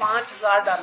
$5000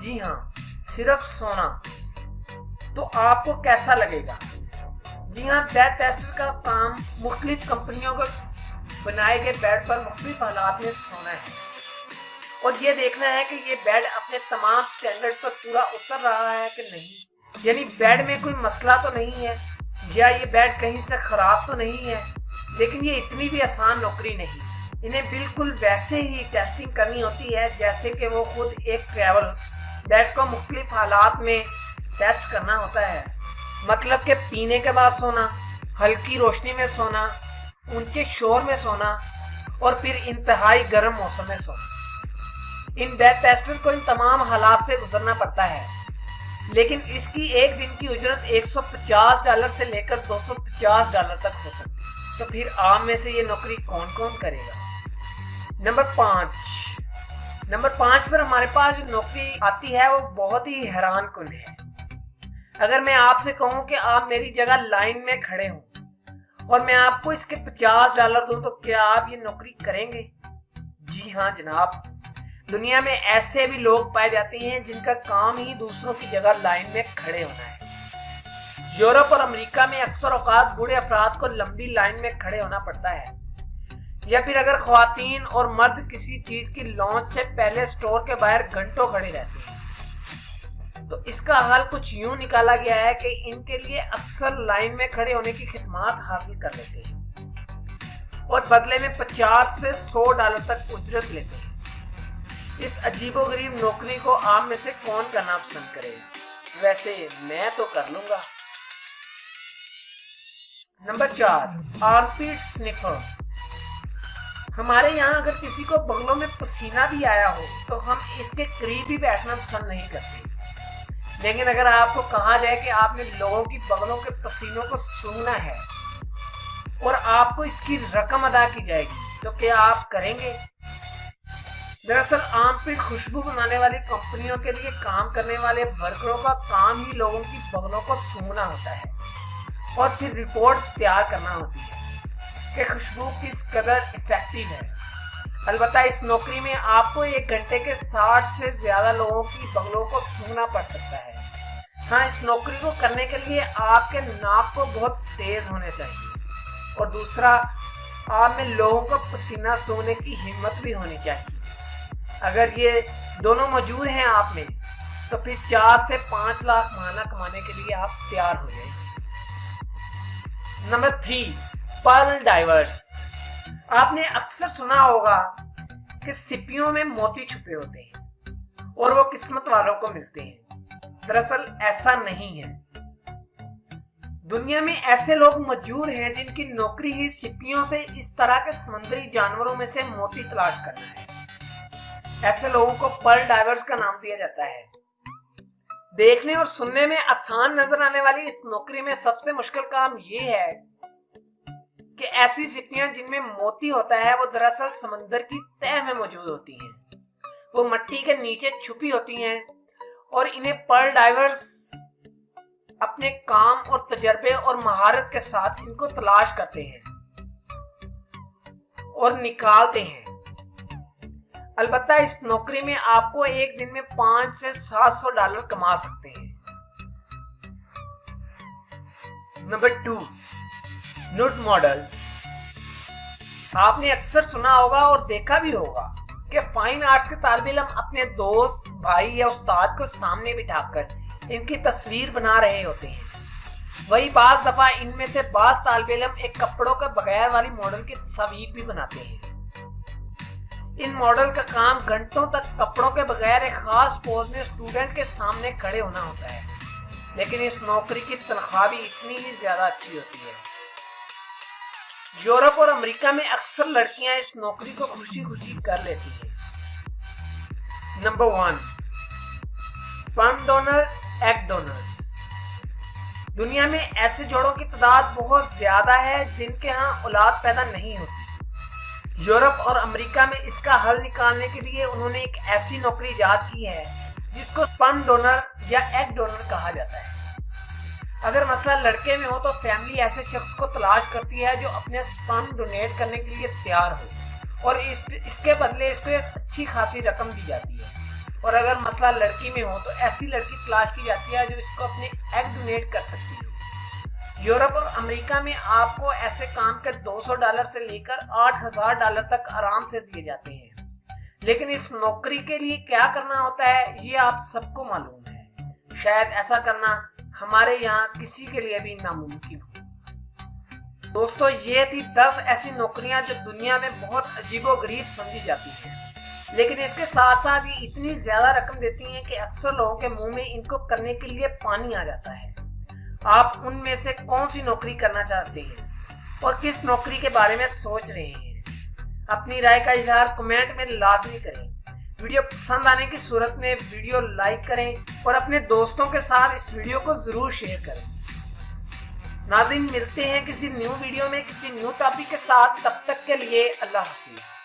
جی ہاں، صرف سونا. تو آپ کو کیسا لگے گا؟ جی ہاں، بیڈ ٹیسٹر کا کام مختلف کمپنیوں کے بنائے گئے بیڈ پر مختلف حالات میں سونا ہے اور یہ دیکھنا ہے کہ یہ بیڈ اپنے تمام سٹینڈرڈ پر پورا اتر رہا ہے کہ نہیں. یعنی بیڈ میں کوئی مسئلہ تو نہیں ہے یا یہ بیڈ کہیں سے خراب تو نہیں ہے. لیکن یہ اتنی بھی آسان نوکری نہیں. انہیں بالکل ویسے ہی ٹیسٹنگ کرنی ہوتی ہے جیسے کہ وہ خود ایک ٹریول بیڈ کو مختلف حالات میں ٹیسٹ کرنا ہوتا ہے. مطلب کہ پینے کے بعد سونا، ہلکی روشنی میں سونا، اونچے شور میں سونا اور پھر انتہائی گرم موسم میں سونا. ان بیڈ ٹیسٹر کو ان تمام حالات سے گزرنا پڑتا ہے. لیکن اس کی ایک دن کی اجرت $150 سے لے کر $250 تک ہو سکتی ہے. تو پھر آپ میں سے یہ نوکری کون کون کرے گا؟ نمبر 5 پر ہمارے پاس جو نوکری آتی ہے وہ بہت ہی حیران کن ہے. اگر میں آپ سے کہوں کہ آپ میری جگہ لائن میں کھڑے ہوں اور میں آپ کو اس کے $50 دوں تو کیا آپ یہ نوکری کریں گے؟ جی ہاں جناب، دنیا میں ایسے بھی لوگ پائے جاتے ہیں جن کا کام ہی دوسروں کی جگہ لائن میں کھڑے ہونا ہے. یورپ اور امریکہ میں اکثر اوقات بوڑھے افراد کو لمبی لائن میں کھڑے ہونا پڑتا ہے. یا پھر اگر خواتین اور مرد کسی چیز کی لانچ سے پہلے سٹور کے باہر گھنٹوں کھڑے رہتے ہیں. تو اس کا حل کچھ یوں نکالا گیا ہے کہ ان کے لیے اکثر لائن میں کھڑے ہونے کی خدمات حاصل کر لیتے ہیں اور بدلے میں $50 سے $100 تک اجرت لیتے ہیں. اس عجیب و غریب نوکری کو آپ میں سے کون کرنا پسند کرے؟ ویسے میں تو کر لوں گا. Number 4، آرمپیٹ sniffer. ہمارے یہاں اگر کسی کو بغلوں میں پسینہ بھی آیا ہو تو ہم اس کے قریب بھی بیٹھنا پسند نہیں کرتے. لیکن اگر آپ کو کہا جائے کہ آپ نے لوگوں کی بغلوں کے پسینوں کو سونگھنا ہے اور آپ کو اس کی رقم ادا کی جائے گی تو کیا آپ کریں گے؟ دراصل آرمپٹ خوشبو بنانے والی کمپنیوں کے لیے کام کرنے والے ورکروں کا کام ہی لوگوں کی بغلوں کو سونگھنا ہوتا ہے اور پھر رپورٹ تیار کرنا ہوتی ہے کہ خوشبو کس قدر افیکٹو ہے. البتہ اس نوکری میں آپ کو 1 گھنٹے کے 60 سے زیادہ لوگوں کی بغلوں کو سونگھنا پڑ سکتا ہے. ہاں، اس نوکری کو کرنے کے لیے آپ کے ناک کو بہت تیز ہونے چاہیے اور دوسرا آپ میں لوگوں کو پسینہ سونگھنے کی ہمت بھی ہونی چاہیے. اگر یہ دونوں موجود ہیں آپ میں تو پھر 4 سے 5 لاکھ ماہانہ کمانے کے لیے آپ تیار ہو جائیں. Number 3، pearl divers. آپ نے اکثر سنا ہوگا کہ سپیوں میں موتی چھپے ہوتے ہیں اور وہ قسمت والوں کو ملتے ہیں. دراصل ایسا نہیں ہے. دنیا میں ایسے لوگ موجود ہیں جن کی نوکری ہی سپیوں سے اس طرح کے سمندری جانوروں میں سے موتی تلاش کرنا ہے. ایسے لوگوں کو پرل ڈائیورز کا نام دیا جاتا ہے. دیکھنے اور سننے میں آسان نظر آنے والی اس نوکری میں سب سے مشکل کام یہ ہے کہ ایسی سپیاں جن میں موتی ہوتا ہے وہ دراصل سمندر کی تہہ میں موجود ہوتی ہیں. وہ مٹی کے نیچے چھپی ہوتی ہیں اور انہیں پرل ڈائیورز اپنے کام اور تجربے اور مہارت کے ساتھ ان کو تلاش کرتے ہیں اور نکالتے ہیں. البتہ اس نوکری میں آپ کو ایک دن میں $500 سے $700 کما سکتے ہیں. Number 2، node models. آپ نے اکثر سنا ہوگا اور دیکھا بھی ہوگا کہ فائن آرٹس کے طالب علم اپنے دوست، بھائی یا استاد کو سامنے بٹھا کر ان کی تصویر بنا رہے ہوتے ہیں. وہی بعض دفعہ ان میں سے بعض طالب علم ایک کپڑوں کے بغیر والی ماڈل کی تصاویر بھی بناتے ہیں. ان ماڈل کا کام گھنٹوں تک کپڑوں کے بغیر ایک خاص پوز میں اسٹوڈنٹ کے سامنے کھڑے ہونا ہوتا ہے. لیکن اس نوکری کی تنخواہ بھی اتنی ہی زیادہ اچھی ہوتی ہے. یورپ اور امریکہ میں اکثر لڑکیاں اس نوکری کو خوشی خوشی کر لیتی ہیں. Number 1، sperm donor, egg donors. دنیا میں ایسے جوڑوں کی تعداد بہت زیادہ ہے جن کے ہاں اولاد پیدا نہیں ہوتی. یورپ اور امریکہ میں اس کا حل نکالنے کے لیے انہوں نے ایک ایسی نوکری ایجاد کی ہے جس کو سپرم ڈونر یا ایگ ڈونر کہا جاتا ہے. اگر مسئلہ لڑکے میں ہو تو فیملی ایسے شخص کو تلاش کرتی ہے جو اپنے سپرم ڈونیٹ کرنے کے لیے تیار ہو اور اس کے بدلے اس کو ایک اچھی خاصی رقم دی جاتی ہے. اور اگر مسئلہ لڑکی میں ہو تو ایسی لڑکی تلاش کی جاتی ہے جو اس کو اپنے ایگ ڈونیٹ کر سکتی ہو۔ یورپ اور امریکہ میں آپ کو ایسے کام کے $200 سے لے کر $8,000 تک آرام سے دیے جاتے ہیں، لیکن اس نوکری کے لیے کیا کرنا ہوتا ہے یہ آپ سب کو معلوم ہے۔ شاید ایسا کرنا ہمارے یہاں کسی کے لیے بھی ناممکن ہو۔ دوستو، یہ تھی 10 ایسی نوکریاں جو دنیا میں بہت عجیب و غریب سمجھی جاتی ہیں، لیکن اس کے ساتھ ساتھ یہ اتنی زیادہ رقم دیتی ہیں کہ اکثر لوگوں کے منہ میں ان کو کرنے کے لیے پانی آ جاتا ہے۔ آپ ان میں سے کون سی نوکری کرنا چاہتے ہیں اور کس نوکری کے بارے میں سوچ رہے ہیں؟ اپنی رائے کا اظہار کمنٹ میں لازمی کریں۔ ویڈیو پسند آنے کی صورت میں ویڈیو لائک کریں اور اپنے دوستوں کے ساتھ اس ویڈیو کو ضرور شیئر کریں۔ ناظرین، ملتے ہیں کسی نیو ویڈیو میں کسی نیو ٹاپک کے ساتھ، تب تک کے لیے اللہ حافظ۔